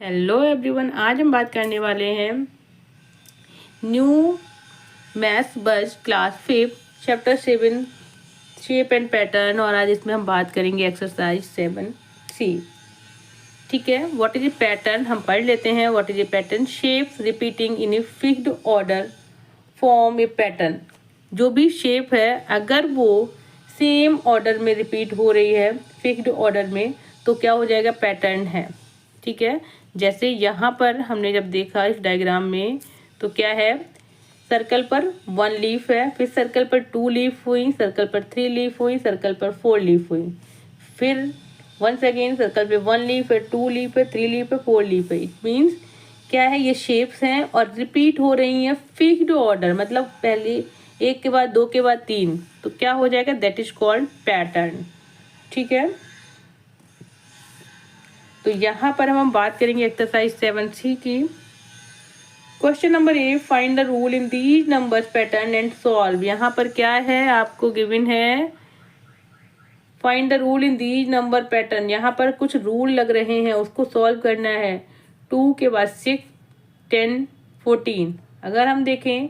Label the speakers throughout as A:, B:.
A: Hello everyone, आज हम बात करने वाले हैं न्यू मैथ्स बज class 5 chapter 7 shape and pattern. और आज इसमें हम बात करेंगे एक्सरसाइज 7C। ठीक है, व्हाट इज ए पैटर्न हम पढ़ लेते हैं। What is a pattern? Shapes repeating in a fixed order form A pattern. जो भी शेप है अगर वो सेम ऑर्डर में रिपीट हो रही है फिक्स्ड ऑर्डर में तो क्या हो जाएगा? पैटर्न है। ठीक है, जैसे यहाँ पर हमने जब देखा इस डायग्राम में तो क्या है, सर्कल पर 1 लीफ है, फिर सर्कल पर 2 लीफ हुई, सर्कल पर 3 लीफ हुई, सर्कल पर 4 लीफ हुई, फिर वंस अगेन सर्कल पे 1 लीफ है, 2 लीफ है, 3 लीफ है, 4 लीफ है। इट मीन्स क्या है, ये शेप्स हैं और रिपीट हो रही हैं फिक्स्ड ऑर्डर, मतलब पहले एक के बाद 2 के बाद 3, तो क्या हो जाएगा? That is called pattern. ठीक है, तो यहाँ पर हम बात करेंगे एक्सरसाइज 7C की। Question number A, find the rule in these numbers pattern and solve. यहाँ पर क्या है, आपको गिवन है find the rule in these number pattern. यहाँ पर कुछ रूल लग रहे हैं, उसको सॉल्व करना है। 2 के बाद 6, 10, 14। अगर हम देखें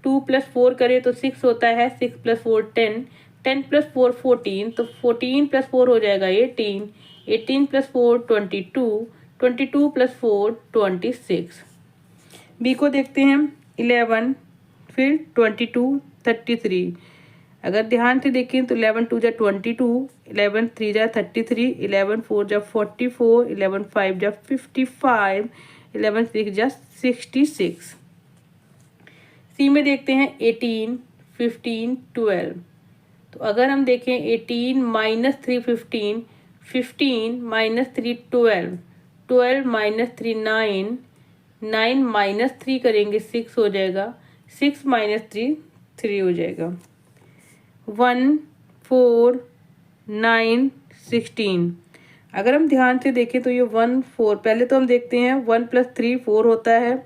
A: 2 + 4 करें तो 6 होता है, 6 + 4 10, 10 + 4 14, तो 14 + 4 हो जाएगा 18, 18 + 4 22, 22 + 4 26। बी को देखते हैं 11, फिर 22, 33। अगर ध्यान से देखें तो 11 2 जा 22, 11 3 जा 33, 11 4 जा 44, 11 5 जा 55, 11 6 जा 66। सी में देखते हैं 18, 15, 12। तो अगर हम देखें 18 - 3 15, 15 - 3 12, 12 - 3 9, 9 - 3 करेंगे 6 हो जाएगा, 6 - 3 3 हो जाएगा। 1 4 9 16। अगर हम ध्यान से देखें तो ये 1 4, पहले तो हम देखते हैं 1 + 3 4 होता है,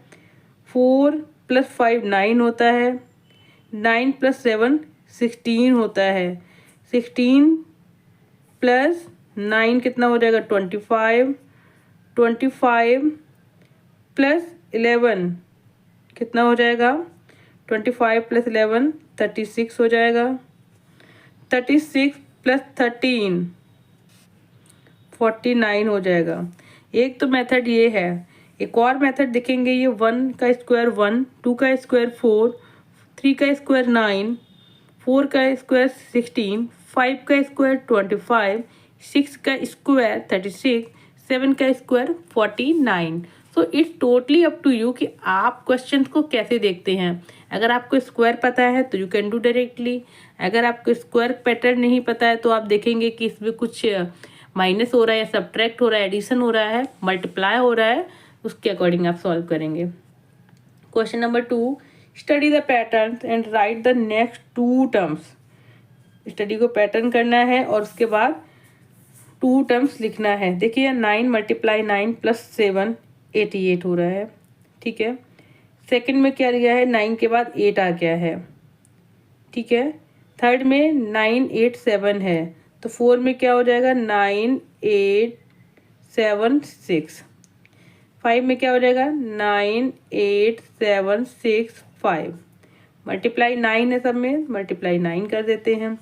A: 4 + 5 9 होता है, 9 + 7 16 होता है, 16 + 9 कितना हो जाएगा? 25, 25 + 11 कितना हो जाएगा? 25 + 11 36 हो जाएगा, 36 + 13 49 हो जाएगा। एक तो मेथड ये है, एक और मेथड देखेंगे, ये 1 का स्क्वायर 1, 2 का स्क्वायर 4, 3 का स्क्वायर 9, 4 का स्क्वायर 16, 5 का स्क्वायर 25, 6 का स्क्वायर 36, 7 का square 49। So it's totally up to you कि आप क्वेश्चन को कैसे देखते हैं। अगर आपको स्क्वायर पता है तो यू कैन डू डायरेक्टली, अगर आपको स्क्वायर पैटर्न नहीं पता है तो आप देखेंगे कि इसमें कुछ माइनस हो रहा है या सब्ट्रैक्ट हो रहा है, एडिशन हो रहा है, मल्टीप्लाई हो रहा है, उसके अकॉर्डिंग आप सॉल्व करेंगे। Question number 2, study the pattern and right the next 2 terms. Study को पैटर्न करना है और उसके बाद 2 टर्म्स लिखना है। देखिए 9 × 9 + 7 88 हो रहा है। ठीक है, सेकंड में क्या दिया है, 9 के बाद 8 आ गया है। ठीक है, थर्ड में 9 8 7 है, तो 4 में क्या हो जाएगा? 9 8 7 6। 5 में क्या हो जाएगा? 9 8 7 6 5। मल्टीप्लाई 9 है, सब में मल्टीप्लाई 9 कर देते हैं।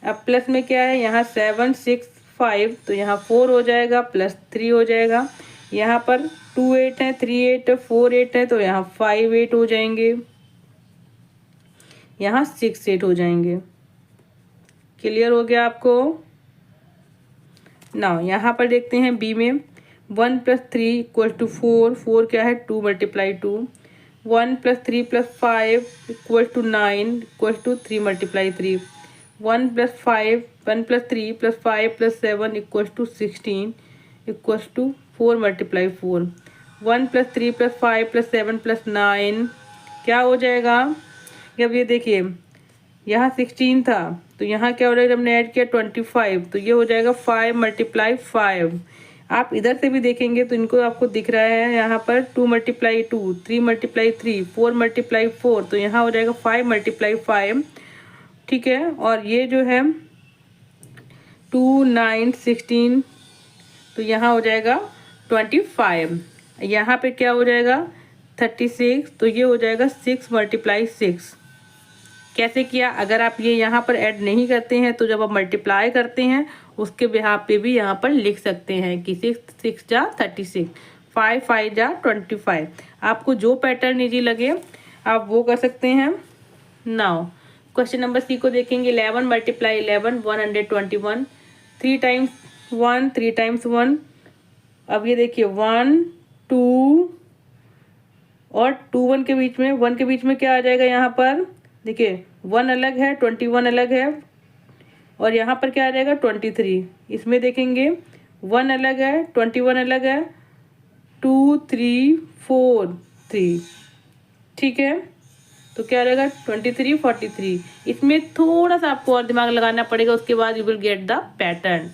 A: अब प्लस में क्या है, यहाँ 7 6 5, तो यहाँ 4 हो जाएगा, प्लस 3 हो जाएगा। यहाँ पर 2 8 है, 3 8 है, 4 8 है, तो यहाँ 5 8 हो जाएंगे, यहाँ 6 8 हो जाएंगे। क्लियर हो गया आपको? ना यहाँ पर देखते हैं बी में 1 + 3 = 4, 4 क्या है? 2 × 2। 1 + 3 + 5 = 9 = 3 × 3। 1 + 5 1 + 3 + 5 + 7 = 16 = 4 × 4। 1 + 3 + 5 + 7 + 9 क्या हो जाएगा? जब ये देखिए यहाँ 16 था तो यहाँ क्या हो रहा है, जब हमने ऐड किया 25, तो ये हो जाएगा 5 × 5। आप इधर से भी देखेंगे तो इनको आपको दिख रहा है यहाँ पर 2 × 2, 3 × 3, 4 × 4, तो यहाँ हो जाएगा 5 × 5। ठीक है, और ये जो है 2 9 16, तो यहाँ हो जाएगा 25। यहाँ पे क्या हो जाएगा 36, तो ये हो जाएगा 6 × 6। कैसे किया, अगर आप ये यहाँ पर ऐड नहीं करते हैं तो जब आप मल्टीप्लाई करते हैं उसके बिहाफ पे भी यहाँ पर लिख सकते हैं कि 6 6 जा 36, 5 5 जा 25। आपको जो पैटर्न इजी लगे आप वो कर सकते हैं। नाउ क्वेश्चन नंबर सी को देखेंगे। 11 × 11 121, 3 टाइम्स 1 3 टाइम्स 1। अब ये देखिए 1 2 और 2 1 के बीच में, 1 के बीच में क्या आ जाएगा, यहाँ पर देखिए 1 अलग है 21 अलग है, और यहाँ पर क्या आ जाएगा 23। इसमें देखेंगे 1 अलग है 21 अलग है, 2 3 4 3, ठीक है। तो क्या आ जाएगा 23 43। इसमें थोड़ा सा आपको और दिमाग लगाना पड़ेगा, उसके बाद you will get the pattern,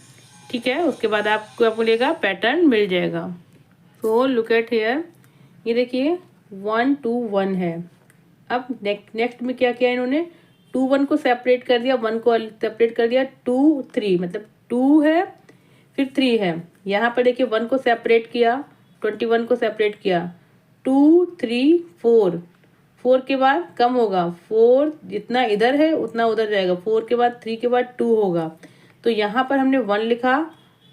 A: ठीक है। उसके बाद आपको क्या बोलेगा, पैटर्न मिल जाएगा। सो लुक एट हियर, ये देखिए 1 2 1 है। अब नेक्स्ट में क्या किया इन्होंने, 2 1 को सेपरेट कर दिया, 1 को सेपरेट कर दिया, 2 3, मतलब 2 है फिर 3 है। यहाँ पर देखिए 1 को सेपरेट किया, 21 को सेपरेट किया, 2 3 4, 4 के बाद कम होगा, 4 जितना इधर है उतना उधर जाएगा, 4 के बाद 3 के बाद 2 होगा। तो यहाँ पर हमने 1 लिखा,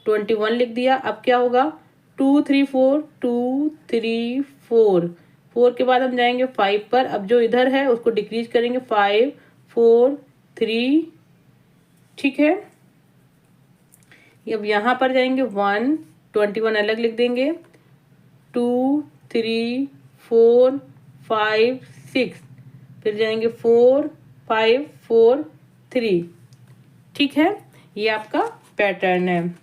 A: 21 लिख दिया। अब क्या होगा 2 3 4, 2 3 4, 4 के बाद हम जाएंगे 5 पर। अब जो इधर है उसको डिक्रीज करेंगे, 5 4 3, ठीक है। अब यहाँ पर जाएंगे 1 21 अलग लिख देंगे, 2 3 4 5 6, फिर जाएंगे 4 5 4 3, ठीक है। ये आपका पैटर्न है।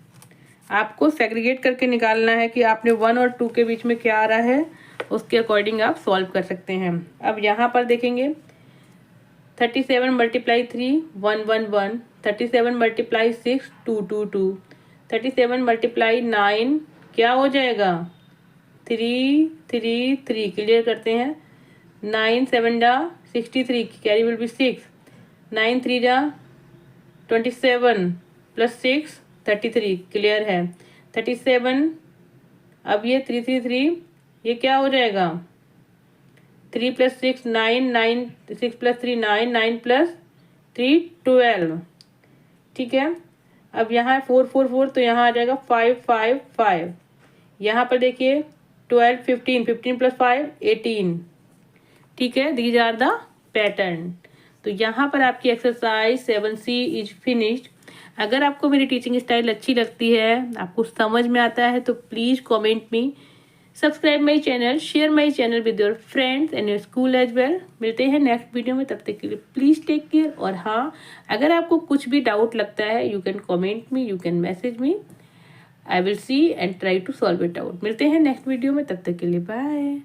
A: आपको सेग्रीगेट करके निकालना है कि आपने 1 और 2 के बीच में क्या आ रहा है, उसके अकॉर्डिंग आप सॉल्व कर सकते हैं। अब यहाँ पर देखेंगे 37 × 3 1 1 1, 37 × 6 2 2 2, 37 × 9 क्या हो जाएगा 3 3 3, क्लियर करते हैं। 9 7 जा 63, कैरी विल बी 6, 9 3 जा 27 + 6 33, क्लियर है। 37, अब ये 3 3 3, ये क्या हो जाएगा 3 + 6 9 9, 6 + 3 9, 9 + 3 12, ठीक है। अब यहाँ 4 4 4, तो यहाँ आ जाएगा 5 5 5। यहाँ पर देखिए 12 15, 15 + 5 18, ठीक है। These are the pattern. तो यहाँ पर आपकी एक्सरसाइज 7C इज फिनिश्ड। अगर आपको मेरी टीचिंग स्टाइल अच्छी लगती है, आपको समझ में आता है, तो please comment me, subscribe my channel, share my channel with your friends and your school as well. मिलते हैं नेक्स्ट वीडियो में, तब तक के लिए प्लीज़ टेक केयर। और हाँ, अगर आपको कुछ भी डाउट लगता है, you can comment me, you can message me, I will see and try to solve it out. मिलते हैं नेक्स्ट वीडियो में, तब तक के लिए बाय।